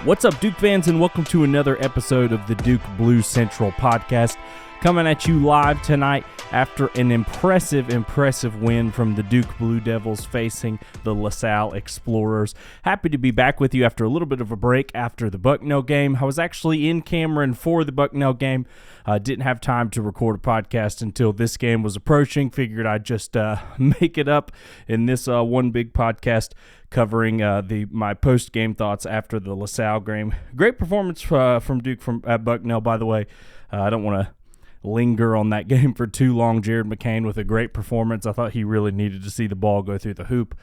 What's up, Duke fans, and welcome to another episode of the Duke Blue Central podcast. Coming at you live tonight after an impressive win from the Duke Blue Devils facing the LaSalle Explorers. Happy to be back with you after a little bit of a break after the Bucknell game. I was actually in Cameron for the Bucknell game. Didn't have time to record a podcast until this game was approaching. Figured I'd just make it up in this one big podcast covering my post-game thoughts after the LaSalle game. Great performance from Duke at Bucknell, by the way. I don't want to linger on that game for too long. Jared McCain with a great performance. I thought he really needed to see the ball go through the hoop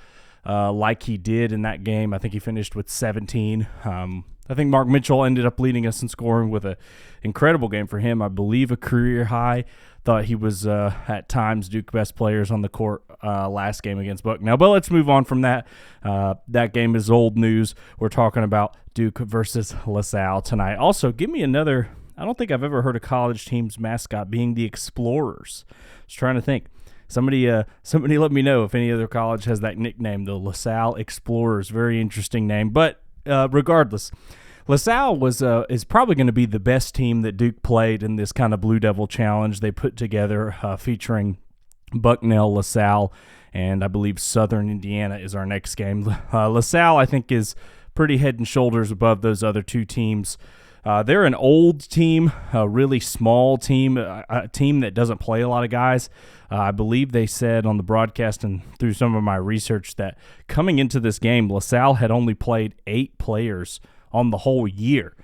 like he did in that game. I think he finished with 17. I think Mark Mitchell ended up leading us in scoring with an incredible game for him. I believe a career high. Thought he was, at times, Duke best players on the court last game against Bucknell. But let's move on from that. That game is old news. We're talking about Duke versus LaSalle tonight. Also, give me another. I don't think I've ever heard a college team's mascot being the Explorers. I was trying to think. Somebody let me know if any other college has that nickname, the LaSalle Explorers. Very interesting name. But regardless, LaSalle is probably going to be the best team that Duke played in this kind of Blue Devil challenge they put together, featuring Bucknell, LaSalle, and I believe Southern Indiana is our next game. LaSalle, I think, is pretty head and shoulders above those other two teams. They're an old team, a really small team, a team that doesn't play a lot of guys. I believe they said on the broadcast and through some of my research that coming into this game, LaSalle had only played 8 players on the whole year.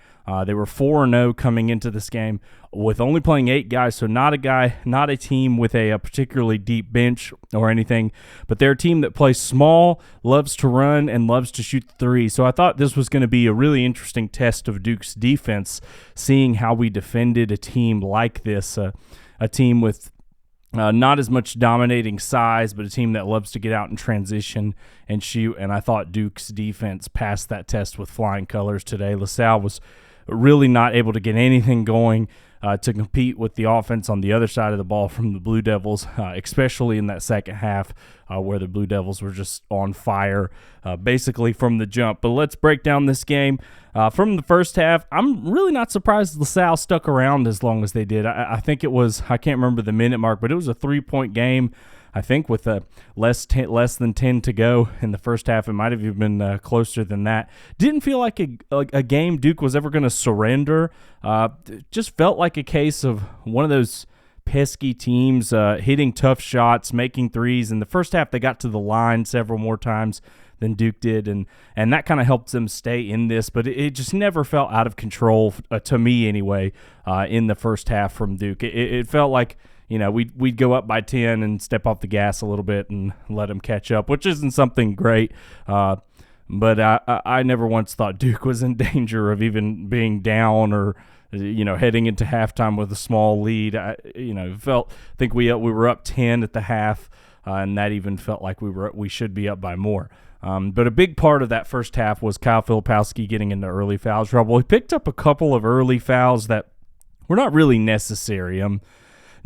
They were 4-0 coming into this game with only playing 8 guys, so not a team with a particularly deep bench or anything, but they're a team that plays small, loves to run, and loves to shoot the three. So I thought this was going to be a really interesting test of Duke's defense, seeing how we defended a team like this, a team with not as much dominating size, but a team that loves to get out and transition and shoot, and I thought Duke's defense passed that test with flying colors today. LaSalle was really not able to get anything going to compete with the offense on the other side of the ball from the Blue Devils, especially in that second half where the Blue Devils were just on fire basically from the jump. But let's break down this game. From the first half, I'm really not surprised LaSalle stuck around as long as they did. I think it was, I can't remember the minute mark, but it was a 3-point game. I think with less than 10 to go in the first half. It might have even been closer than that. Didn't feel like a game Duke was ever going to surrender. Just felt like a case of one of those pesky teams hitting tough shots, making threes. In the first half, they got to the line several more times than Duke did, and that kind of helped them stay in this. But it just never felt out of control, to me anyway, in the first half from Duke. It felt like, you know, we'd go up by 10 and step off the gas a little bit and let them catch up, which isn't something great. But I never once thought Duke was in danger of even being down or, you know, heading into halftime with a small lead. I think we were up 10 at the half, and that even felt like we should be up by more. But a big part of that first half was Kyle Filipowski getting into early foul trouble. He picked up a couple of early fouls that were not really necessary.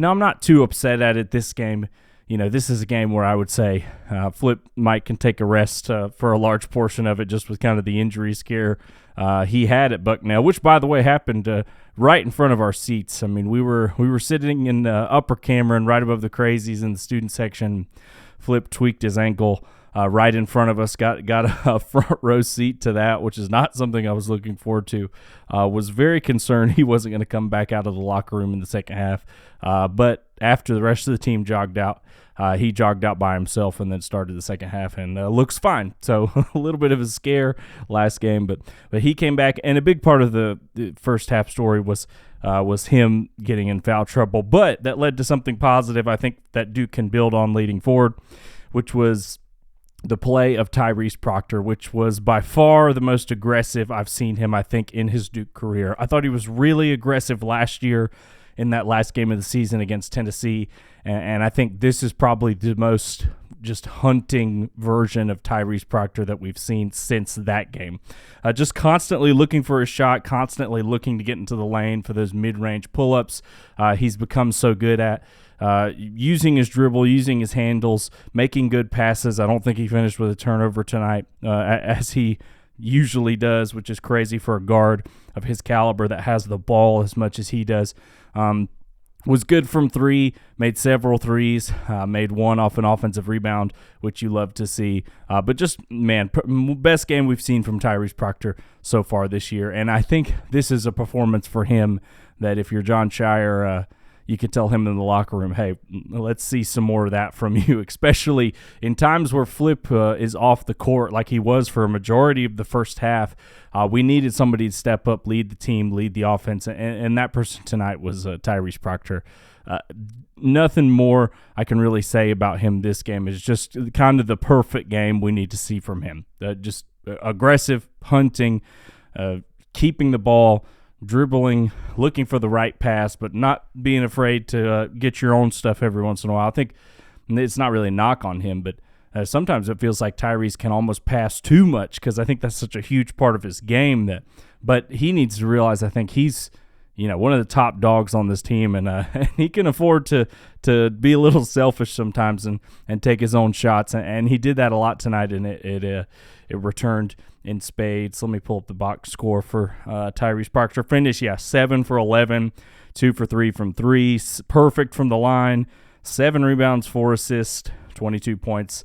Now, I'm not too upset at it this game. You know, this is a game where I would say Flip can take a rest for a large portion of it, just with kind of the injury scare he had at Bucknell, which, by the way, happened right in front of our seats. I mean, we were sitting in Upper Cameron right above the crazies in the student section. Flip tweaked his ankle right in front of us, got a front row seat to that, which is not something I was looking forward to. Was very concerned he wasn't going to come back out of the locker room in the second half. But after the rest of the team jogged out, he jogged out by himself and then started the second half and looks fine. So a little bit of a scare last game, but he came back, and a big part of the first half story was him getting in foul trouble. But that led to something positive, I think, that Duke can build on leading forward, which was the play of Tyrese Proctor, which was by far the most aggressive I've seen him, I think, in his Duke career. I thought he was really aggressive last year in that last game of the season against Tennessee, and I think this is probably the most just hunting version of Tyrese Proctor that we've seen since that game. Just constantly looking for a shot, constantly looking to get into the lane for those mid-range pull-ups he's become so good at. Using his dribble, using his handles, making good passes. I don't think he finished with a turnover tonight as he usually does, which is crazy for a guard of his caliber that has the ball as much as he does. Was good from three, made several threes, made one off an offensive rebound, which you love to see. But just, man, best game we've seen from Tyrese Proctor so far this year. And I think this is a performance for him that if you're John Shire, you could tell him in the locker room, hey, let's see some more of that from you, especially in times where Flip is off the court like he was for a majority of the first half. We needed somebody to step up, lead the team, lead the offense, and that person tonight was Tyrese Proctor. Nothing more I can really say about him this game. Is just kind of the perfect game we need to see from him. Just aggressive, hunting, keeping the ball, dribbling, looking for the right pass, but not being afraid to get your own stuff every once in a while. I think it's not really a knock on him, but sometimes it feels like Tyrese can almost pass too much because I think that's such a huge part of his game. But he needs to realize I think he's one of the top dogs on this team, and he can afford to be a little selfish sometimes and take his own shots, and he did that a lot tonight, and it returned in spades. Let me pull up the box score for Tyrese Proctor. Finish, 7 for 11, 2 for 3 from three, perfect from the line, 7 rebounds, 4 assists, 22 points.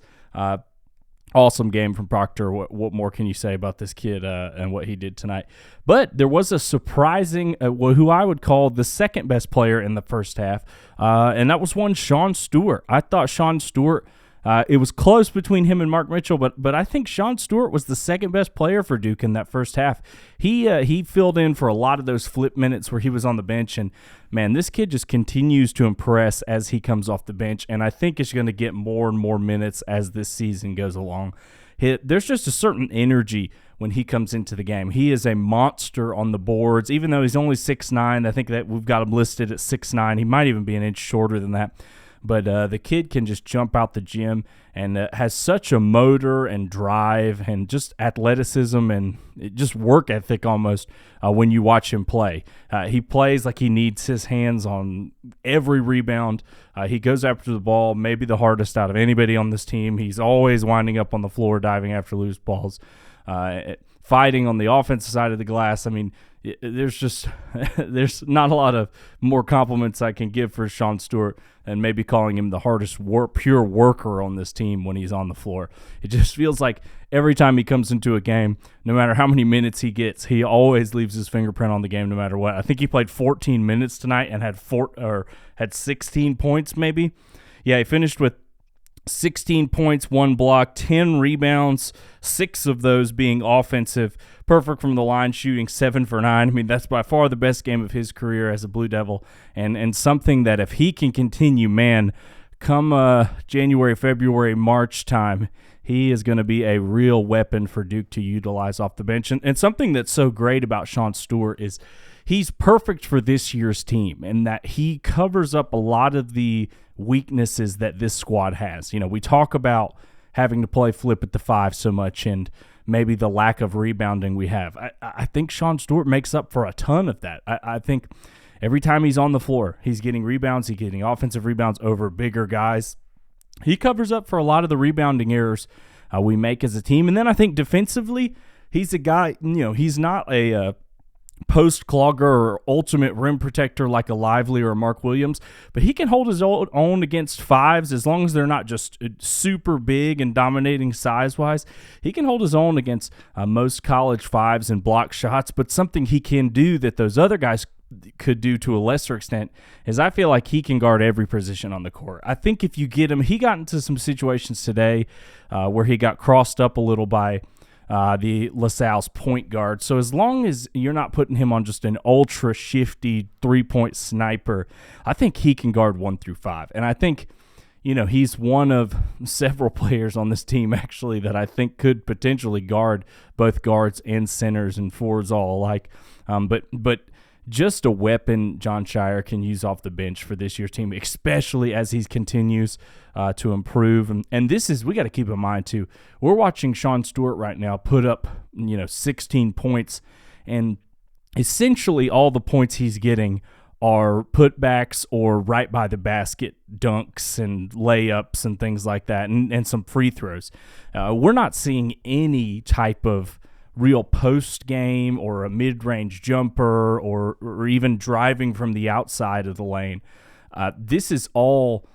Awesome game from Proctor. What more can you say about this kid and what he did tonight? But there was a surprising, who I would call the second best player in the first half, and that was one Sean Stewart. I thought Sean Stewart, it was close between him and Mark Mitchell, but I think Sean Stewart was the second best player for Duke in that first half. He filled in for a lot of those flip minutes where he was on the bench, and man, this kid just continues to impress as he comes off the bench, and I think is going to get more and more minutes as this season goes along. There's just a certain energy when he comes into the game. He is a monster on the boards, even though he's only 6'9". I think that we've got him listed at 6'9". He might even be an inch shorter than that. But the kid can just jump out the gym and has such a motor and drive and just athleticism and just work ethic almost when you watch him play. He plays like he needs his hands on every rebound. He goes after the ball, maybe the hardest out of anybody on this team. He's always winding up on the floor, diving after loose balls, fighting on the offensive side of the glass. I mean, there's not a lot of more compliments I can give for Sean Stewart and maybe calling him the hardest pure worker on this team when he's on the floor. It just feels like every time he comes into a game, no matter how many minutes he gets, he always leaves his fingerprint on the game no matter what. I think he played 14 minutes tonight and had 16 points maybe. Yeah, he finished with 16 points, 1 block, 10 rebounds, 6 of those being offensive, perfect from the line, shooting 7 for 9. I mean, that's by far the best game of his career as a Blue Devil, and something that if he can continue, man, come January, February, March time, he is going to be a real weapon for Duke to utilize off the bench. And something that's so great about Sean Stewart is he's perfect for this year's team, and that he covers up a lot of the weaknesses that this squad has. We talk about having to play Flip at the 5 so much and maybe the lack of rebounding we have. I think Sean Stewart makes up for a ton of that. I think every time he's on the floor, he's getting rebounds, he's getting offensive rebounds over bigger guys. He covers up for a lot of the rebounding errors we make as a team. And then I think defensively, he's a guy, he's not a post clogger or ultimate rim protector like a Lively or a Mark Williams, but he can hold his own against 5s as long as they're not just super big and dominating size-wise. He can hold his own against most college 5s and block shots, but something he can do that those other guys could do to a lesser extent is I feel like he can guard every position on the court. I think if you get him, he got into some situations today where he got crossed up a little by the LaSalle's point guard. So as long as you're not putting him on just an ultra shifty 3-point sniper, I think he can guard 1 through 5. And I think, he's one of several players on this team actually that I think could potentially guard both guards and centers and forwards all alike. But just a weapon John Shire can use off the bench for this year's team, especially as he continues to improve. And this is, we got to keep in mind too, we're watching Sean Stewart right now put up, 16 points, and essentially all the points he's getting are putbacks or right by the basket dunks and layups and things like that, and some free throws. We're not seeing any type of real post game or a mid-range jumper or even driving from the outside of the lane. This is all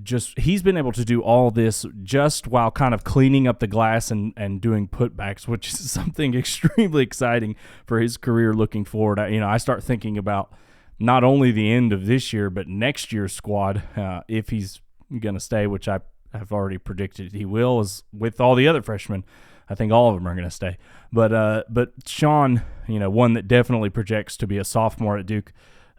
just, he's been able to do all this just while kind of cleaning up the glass and doing putbacks, which is something extremely exciting for his career looking forward. I start thinking about not only the end of this year, but next year's squad, if he's going to stay, which I have already predicted he will, is with all the other freshmen. I think all of them are going to stay. But Sean, one that definitely projects to be a sophomore at Duke.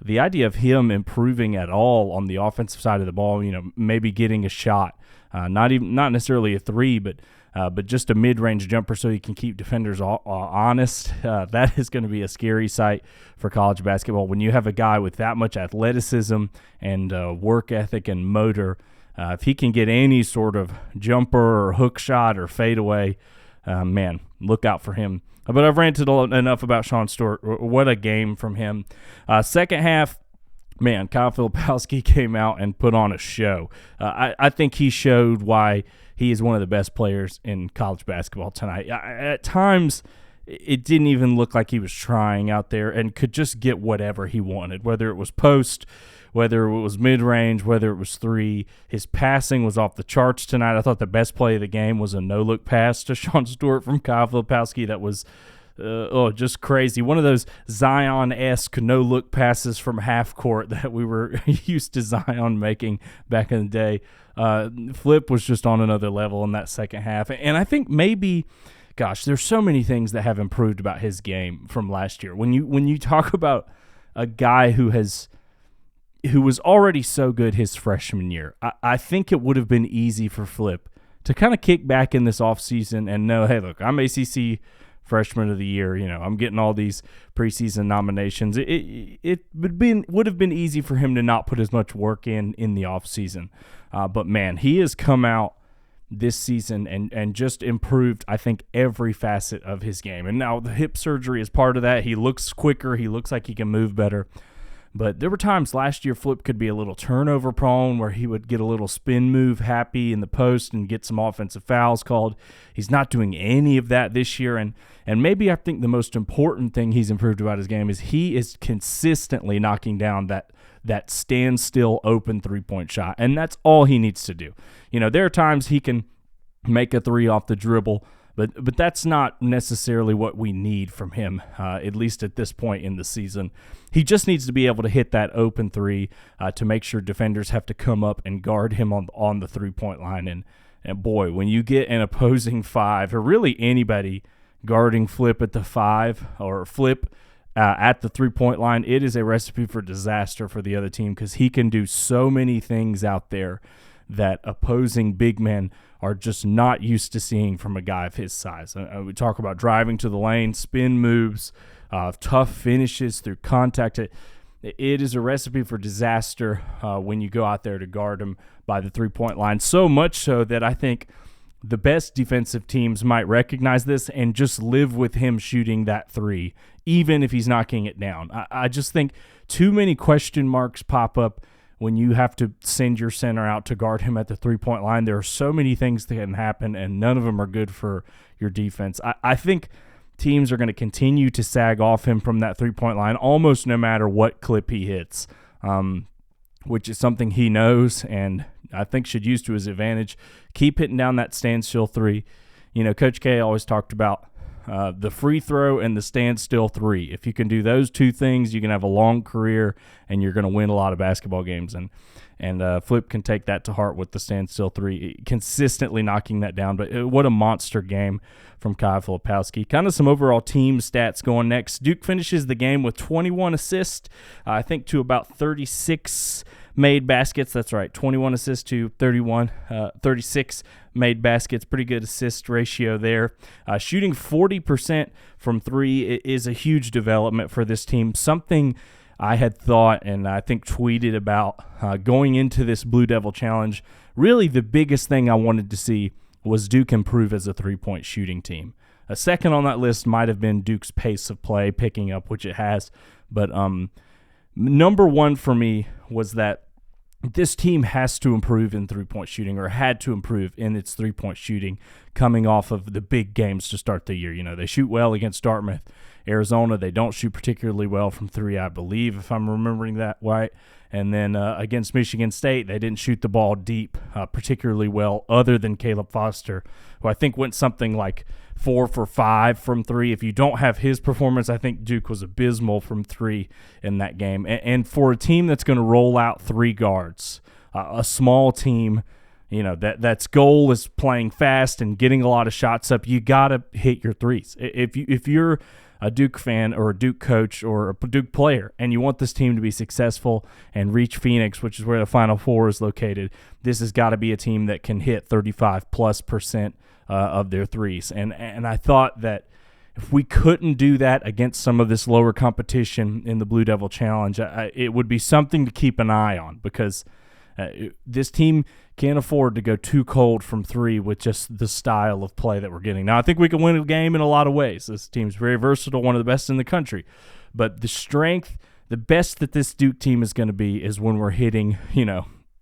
The idea of him improving at all on the offensive side of the ball, maybe getting a shot, not necessarily a three, but just a mid-range jumper so he can keep defenders honest. That is going to be a scary sight for college basketball when you have a guy with that much athleticism and work ethic and motor. If he can get any sort of jumper or hook shot or fadeaway, man, look out for him. But I've ranted enough about Sean Stewart. What a game from him. Second half, man, Kyle Filipowski came out and put on a show. I think he showed why he is one of the best players in college basketball tonight. At times, it didn't even look like he was trying out there and could just get whatever he wanted, whether it was post, whether it was mid-range, whether it was three. His passing was off the charts tonight. I thought the best play of the game was a no-look pass to Sean Stewart from Kyle Filipowski that was just crazy. One of those Zion-esque no-look passes from half court that we were used to Zion making back in the day. Flip was just on another level in that second half. And I think maybe, gosh, there's so many things that have improved about his game from last year. When you talk about a guy who was already so good his freshman year, I think it would have been easy for Flip to kind of kick back in this offseason and know, hey, look, I'm ACC Freshman of the Year. I'm getting all these preseason nominations. It would have been easy for him to not put as much work in the offseason. But, man, he has come out this season and just improved, I think, every facet of his game. And now the hip surgery is part of that. He looks quicker. He looks like he can move better. But there were times last year Flip could be a little turnover prone where he would get a little spin move happy in the post and get some offensive fouls called. He's not doing any of that this year. And maybe I think the most important thing he's improved about his game is he is consistently knocking down that standstill open three-point shot. And that's all he needs to do. There are times he can make a three off the dribble, but that's not necessarily what we need from him, at least at this point in the season. He just needs to be able to hit that open three to make sure defenders have to come up and guard him on the three-point line. And boy, when you get an opposing five, or really anybody guarding Flip at the five or Flip at the three-point line, it is a recipe for disaster for the other team because he can do so many things out there that opposing big men are just not used to seeing from a guy of his size. We talk about driving to the lane, spin moves, tough finishes through contact. It is a recipe for disaster when you go out there to guard him by the three-point line, so much so that I think the best defensive teams might recognize this and just live with him shooting that three, even if he's knocking it down. I just think too many question marks pop up when you have to send your center out to guard him at the three-point line. There are so many things that can happen, and none of them are good for your defense. I think teams are going to continue to sag off him from that three-point line almost no matter what clip he hits, which is something he knows and I think should use to his advantage. Keep hitting down that standstill three. Coach K always talked about the free throw and the standstill three. If you can do those two things, you can have a long career and you're going to win a lot of basketball games. And Flip can take that to heart with the standstill three, consistently knocking that down. But what a monster game from Kyle Filipowski. Kind of some overall team stats going next. Duke finishes the game with 21 assists, I think to about 36 made baskets. That's right, 21 assists to 36 made baskets. Pretty good assist ratio there. Shooting 40% from three is a huge development for this team. Something I had thought and I think tweeted about going into this Blue Devil Challenge. Really the biggest thing I wanted to see was Duke improve as a three-point shooting team. A second on that list might have been Duke's pace of play picking up, which it has. But number one for me was that this team has to improve in three-point shooting, or had to improve in its three-point shooting, coming off of the big games to start the year. They shoot well against Dartmouth. Arizona, they don't shoot particularly well from three, I believe, if I'm remembering that right. And then against Michigan State, they didn't shoot the ball deep particularly well, other than Caleb Foster, who I think went something like 4 for 5 from three. If you don't have his performance, I think Duke was abysmal from three in that game. And for a team that's going to roll out three guards, a small team, that's goal is playing fast and getting a lot of shots up, you got to hit your threes. If you're a Duke fan or a Duke coach or a Duke player and you want this team to be successful and reach Phoenix, which is where the Final Four is located, this has got to be a team that can hit 35+% of their threes. And I thought that if we couldn't do that against some of this lower competition in the Blue Devil Challenge, it would be something to keep an eye on, because this team can't afford to go too cold from three with just the style of play that we're getting. Now, I think we can win a game in a lot of ways. This team's very versatile, one of the best in the country. But the strength, the best that this Duke team is going to be is when we're hitting,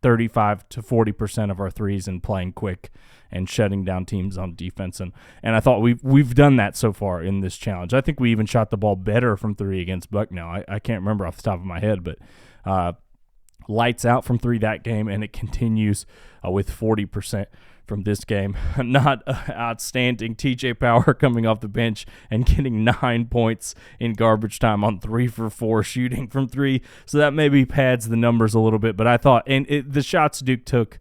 35 to 40% of our threes and playing quick and shutting down teams on defense. And I thought we've done that so far in this challenge. I think we even shot the ball better from three against Bucknell. I can't remember off the top of my head, but lights out from three that game, and it continues with 40% from this game. Not outstanding. TJ Power coming off the bench and getting 9 points in garbage time on 3 for 4 shooting from three. So that maybe pads the numbers a little bit, but I thought, the shots Duke took,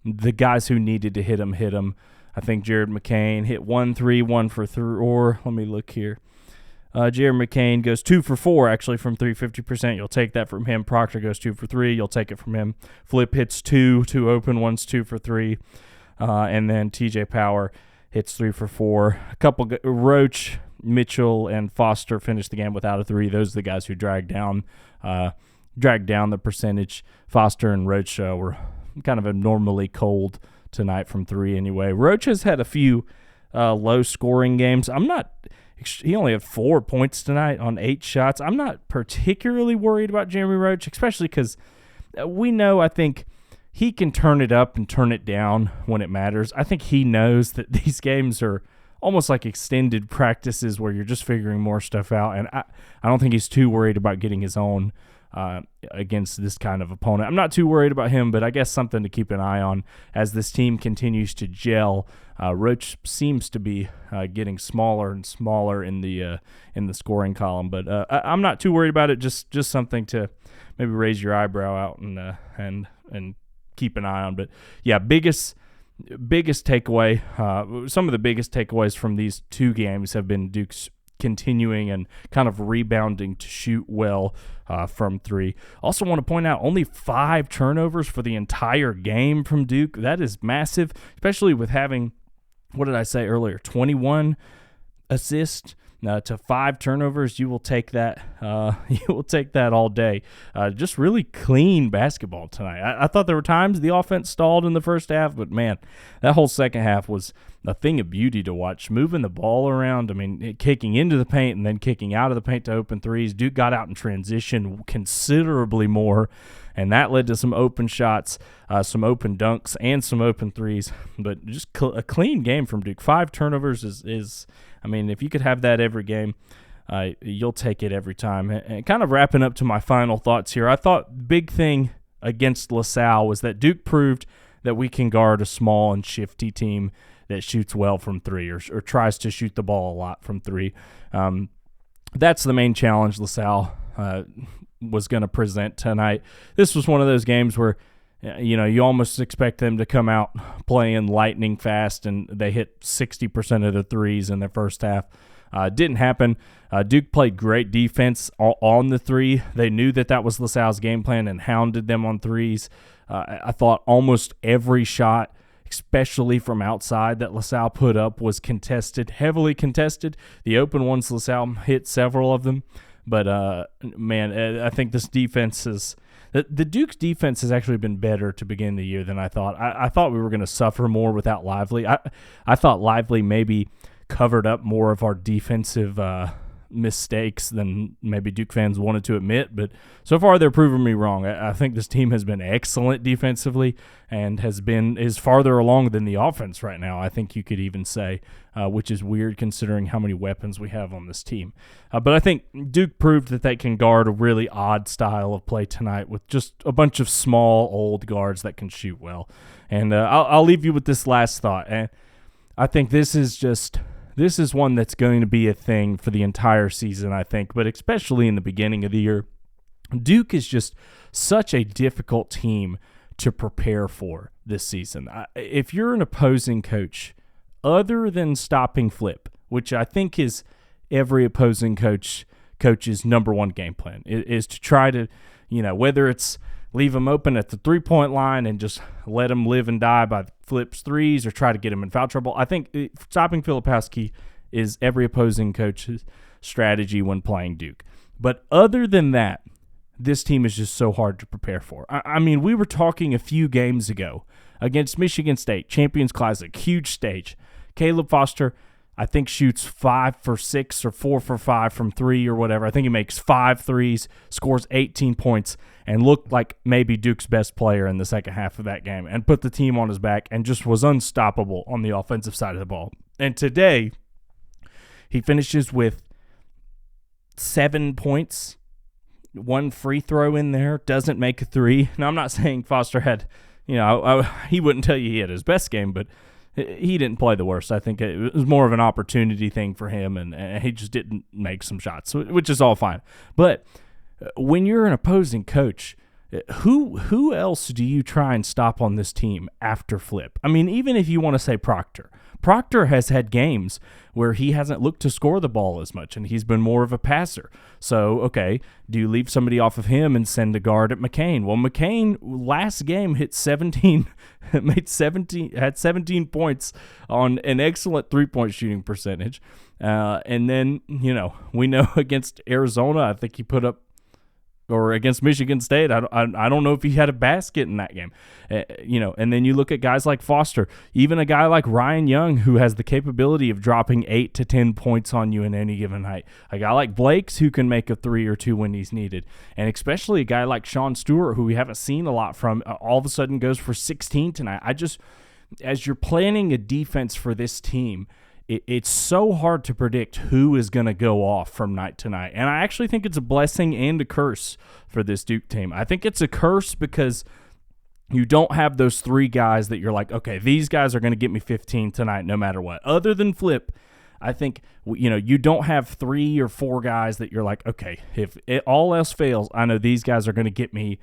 the guys who needed to hit them. I think Jared McCain hit 1 3, 1 for 3, or let me look here. Jared McCain goes 2 for 4 actually from 50%. You'll take that from him. Proctor goes 2 for 3. You'll take it from him. Flip hits 2 open ones, 2 for 3. And then TJ Power hits 3 for 4. A couple Roach, Mitchell, and Foster finished the game without a 3. Those are the guys who dragged down the percentage. Foster and Roach were kind of abnormally cold tonight from 3 anyway. Roach has had a few low-scoring games. He only had 4 points tonight on 8 shots. I'm not particularly worried about Jeremy Roach, especially because we know, I think, he can turn it up and turn it down when it matters. I think he knows that these games are almost like extended practices where you're just figuring more stuff out, and I don't think he's too worried about getting his own against this kind of opponent. I'm not too worried about him, but I guess something to keep an eye on as this team continues to gel. Roach seems to be getting smaller and smaller in the scoring column, but I'm not too worried about it. Just something to maybe raise your eyebrow out and keep an eye on. But yeah, biggest takeaway. Some of the biggest takeaways from these two games have been Duke's continuing and kind of rebounding to shoot well from three. Also want to point out only 5 turnovers for the entire game from Duke. That is massive, especially with having, what did I say earlier, 21 assists to 5 turnovers. You will take that. You will take that all day. Just really clean basketball tonight. I thought there were times the offense stalled in the first half, but man, that whole second half was a thing of beauty to watch. Moving the ball around. I mean, kicking into the paint and then kicking out of the paint to open threes. Duke got out in transition considerably more, and that led to some open shots, some open dunks, and some open threes. But just a clean game from Duke. 5 turnovers is I mean, if you could have that every game, you'll take it every time. And kind of wrapping up to my final thoughts here, I thought the big thing against LaSalle was that Duke proved that we can guard a small and shifty team that shoots well from three or tries to shoot the ball a lot from three. That's the main challenge LaSalle was going to present tonight. This was one of those games where you almost expect them to come out playing lightning fast, and they hit 60% of the threes in their first half. Didn't happen. Duke played great defense on the three. They knew that was LaSalle's game plan and hounded them on threes. I thought almost every shot, especially from outside, that LaSalle put up was contested, heavily contested. The open ones, LaSalle hit several of them. But, man, I think this defense is – the Duke's defense has actually been better to begin the year than I thought. I thought we were going to suffer more without Lively. I thought Lively maybe covered up more of our defensive mistakes than maybe Duke fans wanted to admit, but so far they're proving me wrong. I think this team has been excellent defensively and is farther along than the offense right now, I think you could even say, which is weird considering how many weapons we have on this team. But I think Duke proved that they can guard a really odd style of play tonight with just a bunch of small, old guards that can shoot well. And I'll leave you with this last thought. And I think this is one that's going to be a thing for the entire season, I think, but especially in the beginning of the year. Duke is just such a difficult team to prepare for this season. If you're an opposing coach, other than stopping Flip, which I think is every opposing coach's number one game plan, is to try to, whether it's leave him open at the three-point line and just let him live and die by Flip's threes or try to get him in foul trouble. I think stopping Filipowski is every opposing coach's strategy when playing Duke. But other than that, this team is just so hard to prepare for. I mean, we were talking a few games ago against Michigan State, Champions Classic, huge stage. Caleb Foster, I think, shoots 5 for 6 or 4 for 5 from 3 or whatever. I think he makes 5 threes, scores 18 points, and looked like maybe Duke's best player in the second half of that game and put the team on his back and just was unstoppable on the offensive side of the ball. And today, he finishes with 7 points, 1 free throw in there, doesn't make a 3. Now, I'm not saying Foster had, he wouldn't tell you he had his best game, but he didn't play the worst. I think it was more of an opportunity thing for him, and he just didn't make some shots, which is all fine. But when you're an opposing coach, who else do you try and stop on this team after Flip? I mean, even if you want to say Proctor. Proctor has had games where he hasn't looked to score the ball as much, and he's been more of a passer. So, okay, do you leave somebody off of him and send a guard at McCain? Well, McCain last game had 17 points on an excellent three-point shooting percentage. And then, we know against Arizona, I think he put up, or against Michigan State, I don't know if he had a basket in that game. And then you look at guys like Foster, even a guy like Ryan Young, who has the capability of dropping 8 to 10 points on you in any given night. A guy like Blake's who can make a 3 or 2 when he's needed. And especially a guy like Sean Stewart, who we haven't seen a lot from, all of a sudden goes for 16 tonight. As you're planning a defense for this team, it's so hard to predict who is going to go off from night to night. And I actually think it's a blessing and a curse for this Duke team. I think it's a curse because you don't have those 3 guys that you're like, okay, these guys are going to get me 15 tonight no matter what. Other than Flip, I think, you don't have 3 or 4 guys that you're like, okay, if all else fails, I know these guys are going to get me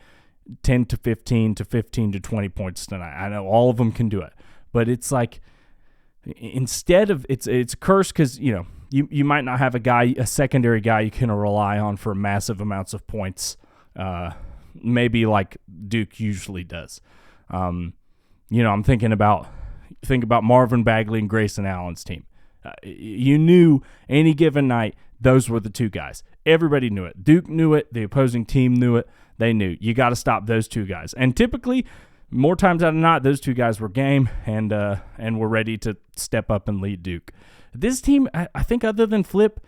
10 to 15 to 15 to 20 points tonight. I know all of them can do it. But it's like, instead of it's a curse because you might not have a secondary guy you can rely on for massive amounts of points, maybe like Duke usually does. I'm thinking about Marvin Bagley and Grayson Allen's team. You knew any given night those were the 2 guys. Everybody knew it. Duke knew it. The opposing team knew it. They knew you got to stop those 2 guys. And typically, more times out of not, those 2 guys were game and were ready to step up and lead Duke. This team, I think other than Flip,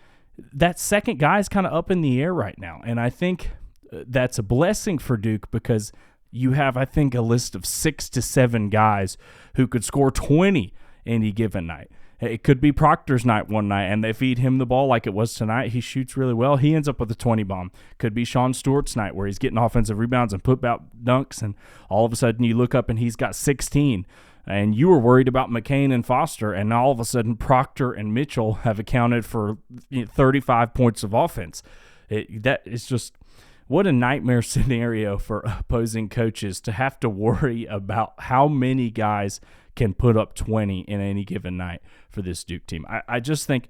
that second guy is kind of up in the air right now. And I think that's a blessing for Duke because you have, I think, a list of 6 to 7 guys who could score 20 any given night. It could be Proctor's night one night, and they feed him the ball like it was tonight. He shoots really well. He ends up with a 20 bomb. Could be Sean Stewart's night where he's getting offensive rebounds and put-out dunks, and all of a sudden you look up and he's got 16. And you were worried about McCain and Foster, and all of a sudden Proctor and Mitchell have accounted for 35 points of offense. That is just what a nightmare scenario for opposing coaches to have to worry about how many guys can put up 20 in any given night for this Duke team. I just think,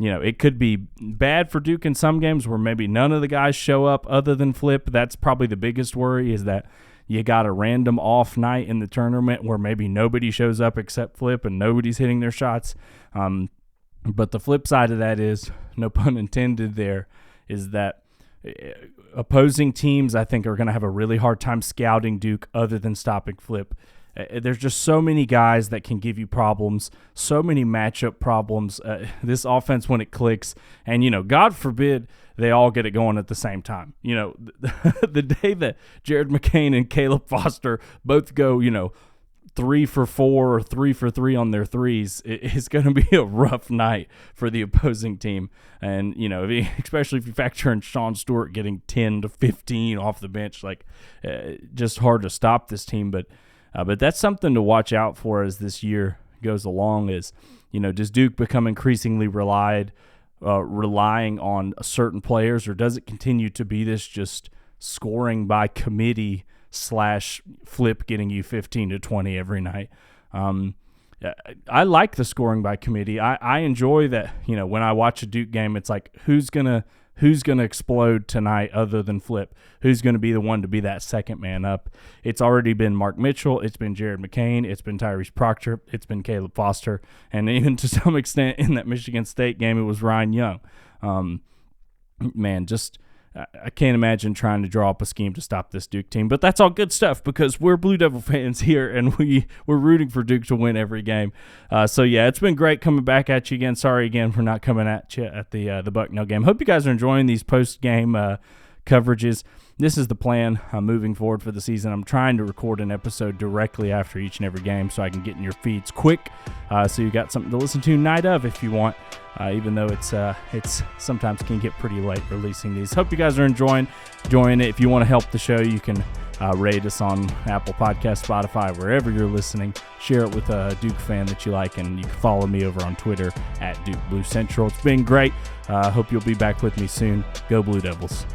it could be bad for Duke in some games where maybe none of the guys show up other than Flip. That's probably the biggest worry, is that you got a random off night in the tournament where maybe nobody shows up except Flip and nobody's hitting their shots. But the flip side of that is, no pun intended there, is that opposing teams, I think, are going to have a really hard time scouting Duke other than stopping Flip. There's just so many guys that can give you problems, so many matchup problems. This offense, when it clicks, and, God forbid they all get it going at the same time. The day that Jared McCain and Caleb Foster both go, 3 for 4 or 3 for 3 on their threes, it's going to be a rough night for the opposing team. And, especially if you factor in Sean Stewart getting 10 to 15 off the bench, just hard to stop this team. But that's something to watch out for as this year goes along is, does Duke become increasingly relying on certain players, or does it continue to be this just scoring by committee / Flip getting you 15 to 20 every night? I like the scoring by committee. I enjoy that, when I watch a Duke game, it's like, who's gonna explode tonight other than Flip? Who's going to be the one to be that second man up? It's already been Mark Mitchell. It's been Jared McCain. It's been Tyrese Proctor. It's been Caleb Foster. And even to some extent in that Michigan State game, it was Ryan Young. I can't imagine trying to draw up a scheme to stop this Duke team. But that's all good stuff because we're Blue Devil fans here, and we're rooting for Duke to win every game. It's been great coming back at you again. Sorry again for not coming at you at the Bucknell game. Hope you guys are enjoying these post-game coverages. This is the plan moving forward for the season. I'm trying to record an episode directly after each and every game so I can get in your feeds quick, so you got something to listen to night of if you want, even though it's sometimes can get pretty late releasing these. Hope you guys are enjoying it. If you want to help the show, you can rate us on Apple Podcasts, Spotify, wherever you're listening. Share it with a Duke fan that you like, and you can follow me over on Twitter at Duke Blue Central. It's been great. Hope you'll be back with me soon. Go Blue Devils.